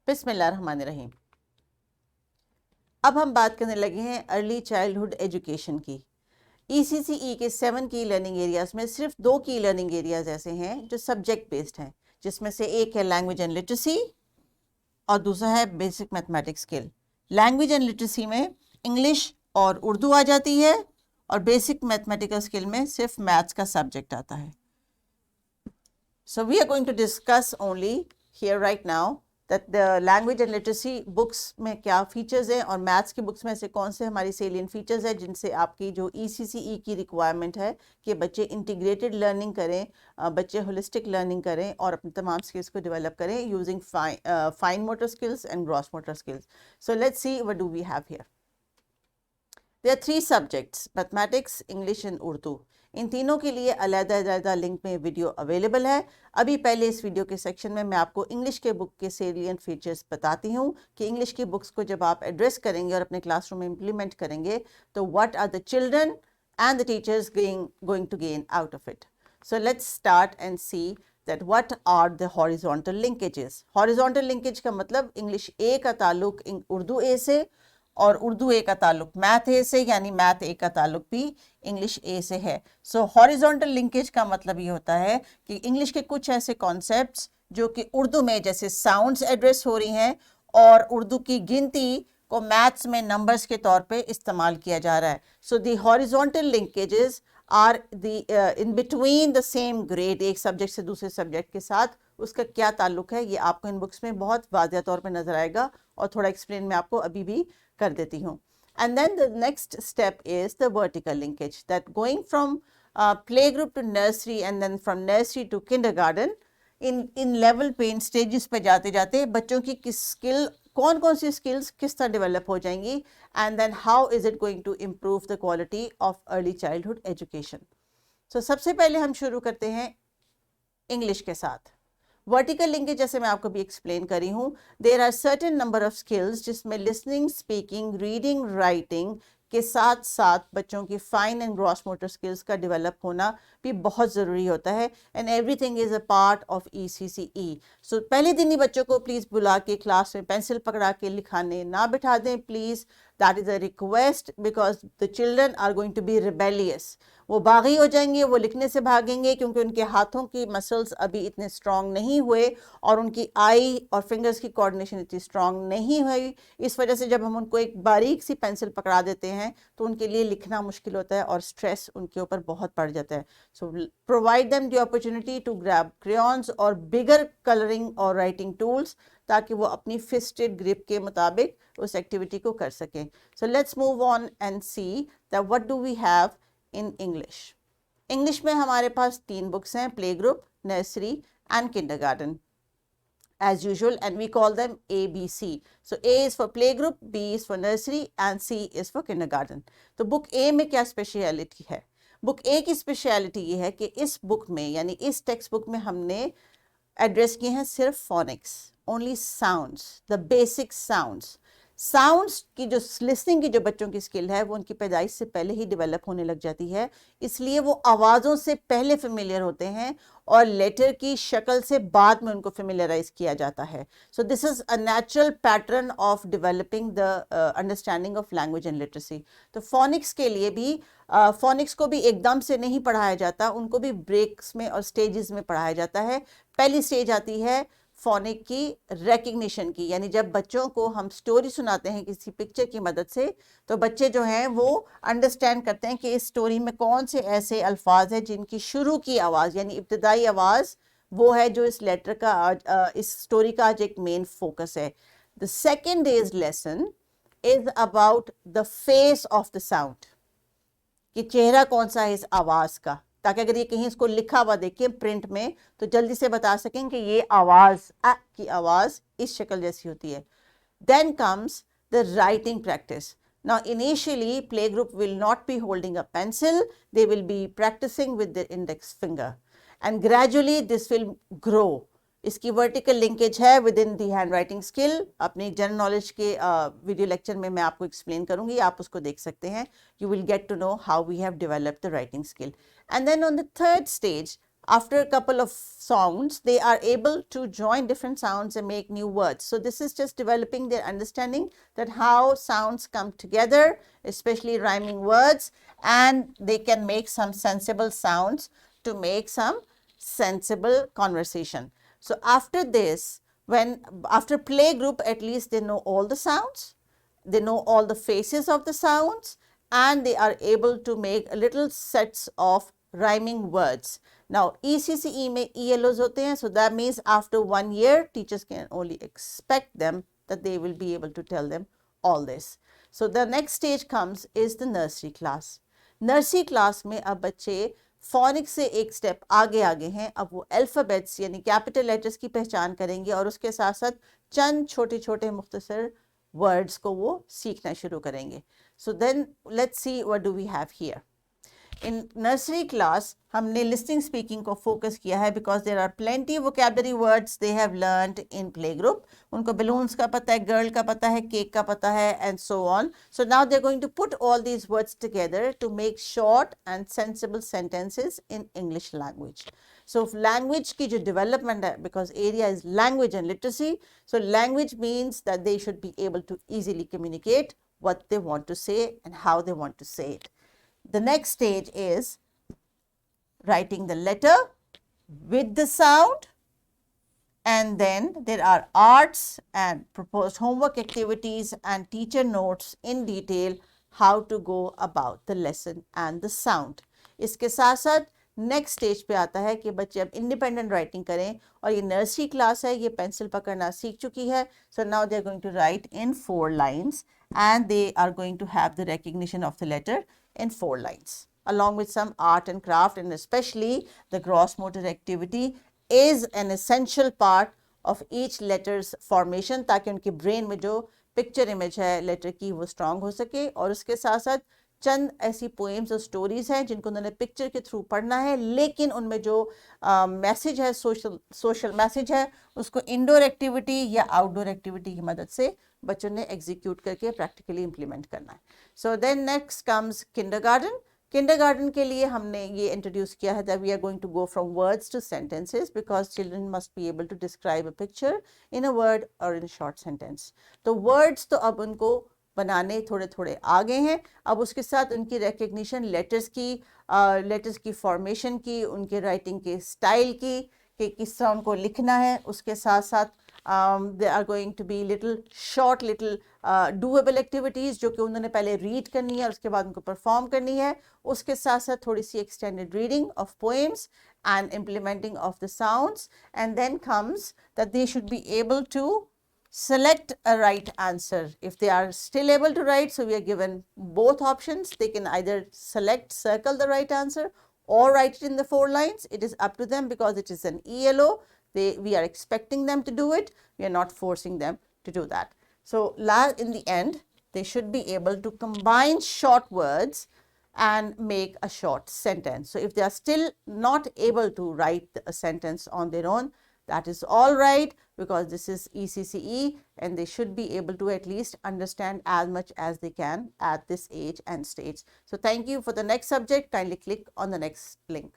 बिस्मिल्लाहिर्रहमानिर्रहीम। अब हम बात करने लगे हैं अर्ली चाइल्डहुड एजुकेशन की। ECCE के 7 की लर्निंग एरियाज में सिर्फ 2 की लर्निंग एरियाज ऐसे हैं जो सब्जेक्ट बेस्ड हैं, जिसमें से एक है लैंग्वेज एंड लिटरेसी और दूसरा है basic mathematics skill. Language and literacy में इंग्लिश और उर्दू आ जाती है और बेसिक मैथमेटिकल स्किल में सिर्फ मैथ्स का सब्जेक्ट आता है। So we are going to discuss only here right now that the language and literacy books में क्या फीचर्स हैं और मैथ्स की बुक्स में से कौन से हमारी सेलियंट फीचर्स हैं जिनसे आपकी जो ECCE की रिक्वायरमेंट है कि बच्चे इंटीग्रेटेड लर्निंग करें, बच्चे होलिस्टिक लर्निंग करें और अपने तमाम स्किल्स को डेवलप करें using fine motor skills and gross motor skills. So let's see what do we have here. There are 3 subjects, mathematics, English and Urdu. इन तीनों के लिए अलग-अलग लिंक में वीडियो अवेलेबल है। अभी पहले इस वीडियो के सेक्शन में मैं आपको इंग्लिश के बुक के सेलियंट फीचर्स बताती हूँ कि इंग्लिश की बुक्स को जब आप एड्रेस करेंगे और अपने क्लासरूम में इम्प्लीमेंट करेंगे तो what are the children and the teachers going to gain out of it. So let's start and see that what are the horizontal linkages. Horizontal linkage का मतलब इंग्लिश ए का ताल्लुक उर्दू ए से और उर्दू ए का ताल्लुक मैथ ए से, यानी मैथ ए का ताल्लुक भी इंग्लिश ए से है। सो हॉरिजॉन्टल लिंकेज का मतलब ये होता है कि इंग्लिश के कुछ ऐसे कॉन्सेप्ट्स जो कि उर्दू में जैसे साउंड्स एड्रेस हो रही हैं और उर्दू की गिनती को मैथ्स में नंबर्स के तौर पे इस्तेमाल किया जा रहा है। So the horizontal linkages are the in between the same grade, एक सब्जेक्ट से दूसरे सब्जेक्ट के साथ उसका क्या ताल्लुक है ये आपको इन बुक्स में बहुत वाज़ेह तौर पे नजर आएगा और थोड़ा एक्सप्लेन मैं आपको अभी भी कर देती हूँ। And then the next step is the vertical linkage, that going from playgroup to nursery and then from nursery to kindergarten, in level पे इन stages पे जाते जाते बच्चों की किस स्किल कौन सी स्किल्स किस तरह डेवलप हो जाएंगी and then how is it going to improve the quality of early childhood education. So सबसे पहले हम शुरू करते हैं इंग्लिश के साथ। वर्टिकल लिंकेज जैसे मैं आपको भी एक्सप्लेन करी हूँ, there are certain number of skills जिसमें लिसनिंग, स्पीकिंग, रीडिंग, राइटिंग के साथ साथ बच्चों की fine and gross motor skills का डेवलप होना भी बहुत ज़रूरी होता है and everything is a part of ECCE. So पहले दिन ही बच्चों को प्लीज़ बुला के क्लास में पेंसिल पकड़ा के लिखाने ना बिठा दें please. That is a request because the children are going to be rebellious. वो बागी हो जाएंगे, वो लिखने से भागेंगे क्योंकि उनके हाथों की मसल्स अभी इतने स्ट्रांग नहीं हुए और उनकी आई और फिंगर्स की कोऑर्डिनेशन इतनी स्ट्रांग नहीं हुई. इस वजह से जब हम उनको एक बारीक सी पेंसिल पकड़ा देते हैं तो उनके लिए लिखना मुश्किल होता है और स्ट्रेस उनके ऊपर बहुत पड़ जाता है. So provide them the opportunity to grab crayons और बिगर कलरिंग और राइटिंग टूल्स ताकि वो अपनी फिस्टेड ग्रिप के मुताबिक उस एक्टिविटी को कर सकें. So let's move on and see that what do we have in English. English में हमारे पास 3 बुक्स हैं, play group, nursery and kindergarten as usual, and we call them A, B, C. So A is for playgroup, B is for nursery and C is for kindergarten. तो book A में क्या speciality है? Book A की speciality ये है कि इस book में यानी इस टेक्स्ट बुक में हमने एड्रेस किए हैं सिर्फ phoenix, only sounds, the basic sounds. Sounds की जो लिसनिंग की जो बच्चों की स्किल है वो उनकी पैदाइश से पहले ही डेवलप होने लग जाती है, इसलिए वो आवाज़ों से पहले फेमिलियर होते हैं और लेटर की शक्ल से बाद में उनको फेमिलियराइज किया जाता है. So this is a natural pattern of developing the understanding of language and literacy. तो फोनिक्स के लिए भी फोनिक्स को भी एकदम से नहीं पढ़ाया जाता, उनको भी ब्रेक्स में और स्टेजेस में पढ़ाया जाता है. पहली स्टेज आती है फोनिक की रिकग्निशन की, यानी जब बच्चों को हम स्टोरी सुनाते हैं किसी पिक्चर की मदद से तो बच्चे जो हैं वो अंडरस्टैंड करते हैं कि इस स्टोरी में कौन से ऐसे अल्फाज हैं जिनकी शुरू की आवाज़ यानी इब्तदाई आवाज़ वो है जो इस लेटर का इस स्टोरी का आज एक मेन फोकस है. The second days lesson is about the face of the sound, कि चेहरा कौन सा है इस आवाज़ का, ताकि अगर ये कहीं इसको लिखा हुआ देखिए प्रिंट में तो जल्दी से बता सकें कि ये आवाज़ की आवाज़ इस शक्ल जैसी होती है. Then comes the writing practice. Now initially play group will not be holding a pencil, they will be practising with the index finger and gradually this will grow. इसकी वर्टिकल लिंकेज है within the handwriting skill. अपनी general knowledge के video lecture में मैं आपको explain करूंगी, आप उसको देख सकते हैं. You will get to know how we have developed the writing skill. And then on the third stage, after a couple of sounds, they are able to join different sounds and make new words. So this is just developing their understanding that how sounds come together, especially rhyming words, and they can make some sensible sounds to make some sensible conversation. So after this, after playgroup, at least they know all the sounds, they know all the faces of the sounds, and they are able to make little sets of rhyming words. Now ECCE में ELOs होते हैं, so that means after 1 year teachers can only expect them that they will be able to tell them all this. So the next stage comes is the nursery class. Nursery class में अब बच्चे phoenix से एक step आगे हैं. अब वो alphabets यानी कैपिटल लेटर्स की पहचान करेंगे और उसके साथ साथ चंद छोटे छोटे मुख्तसर वर्ड्स को वो सीखना शुरू करेंगे. So then let's see what do we have here. In nursery class हमने लिसनिंग स्पीकिंग को फोकस किया है because there are plenty vocabulary words they have learned in play group. उनको बलून्स का पता है, गर्ल का पता है, केक का पता है, and so on. So now they are going to put all these words together to make short and sensible sentences in English language. So language की जो development है, because area is language and literacy, so language means that they should be able to easily communicate what they want to say and how they want to say it. The next stage is writing the letter with the sound, and then there are arts and proposed homework activities and teacher notes in detail how to go about the lesson and the sound. इसके साथ साथ next stage पे आता है कि बच्चे अब independent writing करें, और ये नर्सरी क्लास है, ये पेंसिल पकड़ना सीख चुकी है. So now they are going to write in 4 lines and they are going to have the recognition of the letter in 4 lines along with some art and craft, and especially the gross motor activity is an essential part of each letter's formation, ताकि उनके brain में जो picture image है letter की वो strong हो सके. और उसके साथ साथ चंद ऐसी पोएम्स और स्टोरीज हैं जिनको उन्होंने पिक्चर के थ्रू पढ़ना है, लेकिन उनमें जो मैसेज है, सोशल मैसेज है, उसको इंडोर एक्टिविटी या आउटडोर एक्टिविटी की मदद से बच्चों ने एग्जीक्यूट करके प्रैक्टिकली इम्प्लीमेंट करना है. So then next comes kindergarten. Kindergarten के लिए हमने ये इंट्रोड्यूस किया है that we are going to go from words to sentences because children must be able to describe a picture in a word और in a short sentence. तो words तो अब उनको बनाने थोड़े थोड़े आगे हैं. अब उसके साथ उनकी रिकग्निशन लेटर्स की फॉर्मेशन की, उनके राइटिंग के स्टाइल की, कि किस तरह उनको लिखना है. उसके साथ साथ they are going to be little short little doable activities जो कि उन्होंने पहले रीड करनी है और उसके बाद उनको परफॉर्म करनी है. उसके साथ साथ थोड़ी सी extended reading of poems and implementing of the sounds, and then comes that they should be able to select a right answer. If they are still able to write, so we are given both options. They can either select, circle the right answer or write it in the 4 lines. It is up to them because it is an ELO. We are expecting them to do it. We are not forcing them to do that. So in the end, they should be able to combine short words and make a short sentence. So if they are still not able to write a sentence on their own, that is all right, because this is ECCE and they should be able to at least understand as much as they can at this age and stage. So thank you. For the next subject, kindly click on the next link.